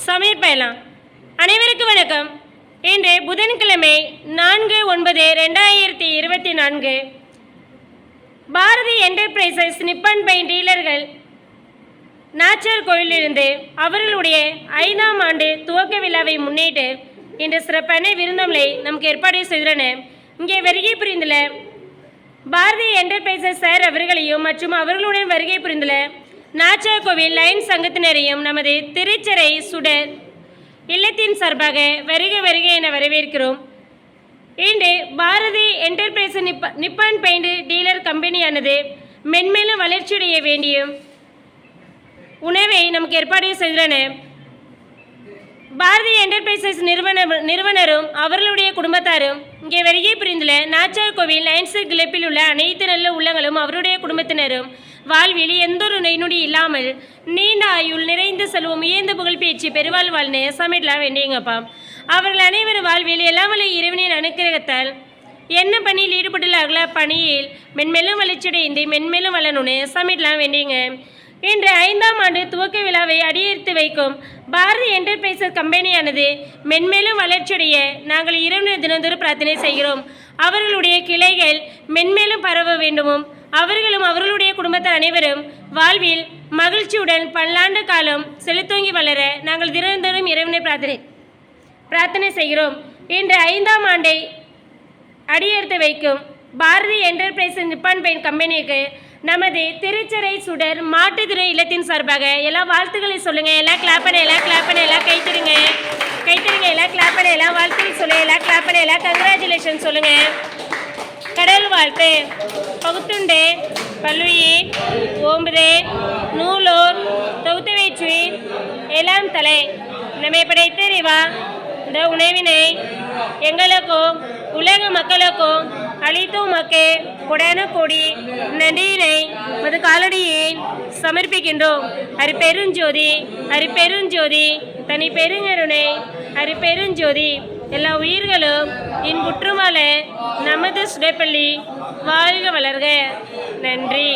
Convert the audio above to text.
சமையல் பயலாம். அனைவருக்கும் வணக்கம். இன்று புதன்கிழமை 4/9/2024 பாரதி என்டர்பிரைசஸ் நிப்பான் பெயிண்ட் டீலர்கள் நாச்சர் கோயிலிருந்து அவர்களுடைய 5ஆம் ஆண்டு துவக்க விழாவை முன்னிட்டு இன்று சிறப்பான விருந்தோம்பலை நமக்கு ஏற்பாடு செய்துள்ளனர். இங்கே வருகை புரிந்துள்ள பாரதி என்டர்பிரைசஸ் சார் அவர்களையும் மற்றும் அவர்களுடன் வருகை புரிந்துள்ள நாச்சர் கோவில் லைன் சங்கத்தினரையும் நமது திருச்சரை சுடர் இல்லத்தின் சார்பாக வருக வருக என வரவேற்கிறோம். இன்று Bharathi enterprises Nippon paint dealer கம்பெனியானது மென்மேலும் வளர்ச்சியடைய வேண்டியும் உணவை நமக்கு ஏற்பாடு செய்துள்ளனர். பாரதி என்டர்பிரைசஸ் நிறுவனரும் அவர்களுடைய குடும்பத்தாரும் இங்கே வருகை புரிந்துள்ள நாச்சர் கோவில் லைன்ஸ் கிளப்பில் உள்ள அனைத்து நல்ல உள்ளங்களும் அவருடைய குடும்பத்தினரும் வாழ்வில் எந்த ஒரு நொடி இல்லாமல் நீண்ட ஆயுள் நிறைந்து செல்வம் உயர்ந்த புகழ் பேச்சு பெருவாழ் வாழ்னு சமையலாம் வேண்டியங்கப்பா. அவர்கள் அனைவரும் வாழ்வில் எல்லாம் வல்ல இறைவனின் அனுக்கிரகத்தால் என்ன பணியில் ஈடுபட்டுள்ளார்களோ பணியில் மென்மேலும் வளர்ச்சியடைந்து மென்மேலும் வளரணும்னு சமையலாம் வேண்டியங்க. இன்று 5ஆம் ஆண்டு துவக்க விழாவை அடியெடுத்து வைக்கும் பாரதி என்டர்பிரைசஸ் கம்பெனியானது மென்மேலும் வளர்ச்சியடைய நாங்கள் இரவு தினந்தோறும் பிரார்த்தனை செய்கிறோம். அவர்களுடைய கிளைகள் மென்மேலும் பரவ வேண்டுமும் அவர்களும் அவர்களுடைய குடும்பத்தார் அனைவரும் வாழ்வில் மகிழ்ச்சியுடன் பல்லாண்டு காலம் செலுத்தோங்கி வளர நாங்கள் தினந்தோறும் இறைவனை பிரார்த்தனை செய்கிறோம். இன்று 5ஆம் ஆண்டை அடியெடுத்து வைக்கும் பாரதி என்டர்பிரைசஸ் நிப்பான் பெயிண்ட் கம்பெனிக்கு நமது திருச்சரை சுடர் மாட்டுத்திரு இல்லத்தின் சார்பாக எல்லா வாழ்த்துக்களை சொல்லுங்க. எல்லாம் கிளாப் பண்ண எல்லாம் கைத்தருங்க எல்லாம் கிளாப் பண்ண எல்லாம் வாழ்த்துக்கள் சொல்லுங்க. எல்லாம் கிளாப் பண்ண எல்லாம் கங்க்ராச்சுலேஷன் சொல்லுங்க. கடல் வாழ்த்து பகுத்துண்டு பல்லுயி ஓம்புதே நூலூர் தொகுத்துவேற்றி எல்லாம் தலை நம்மை படைத்தறிவா இந்த உணவினை எங்களுக்கும் உலக மக்களுக்கும் அளித்தும் மக்கே கொடான கொடி நன்றியினை மது காலடியை சமர்ப்பிக்கின்றோம். அரிப்பெருஞ்சோதி தனி பெருங்கருணை அரிப்பெருஞ்சோதி எல்லா உயிர்களும் இன்புற்றுமால நமது சுடைப்பள்ளி வாழ்க வளர்க. நன்றி.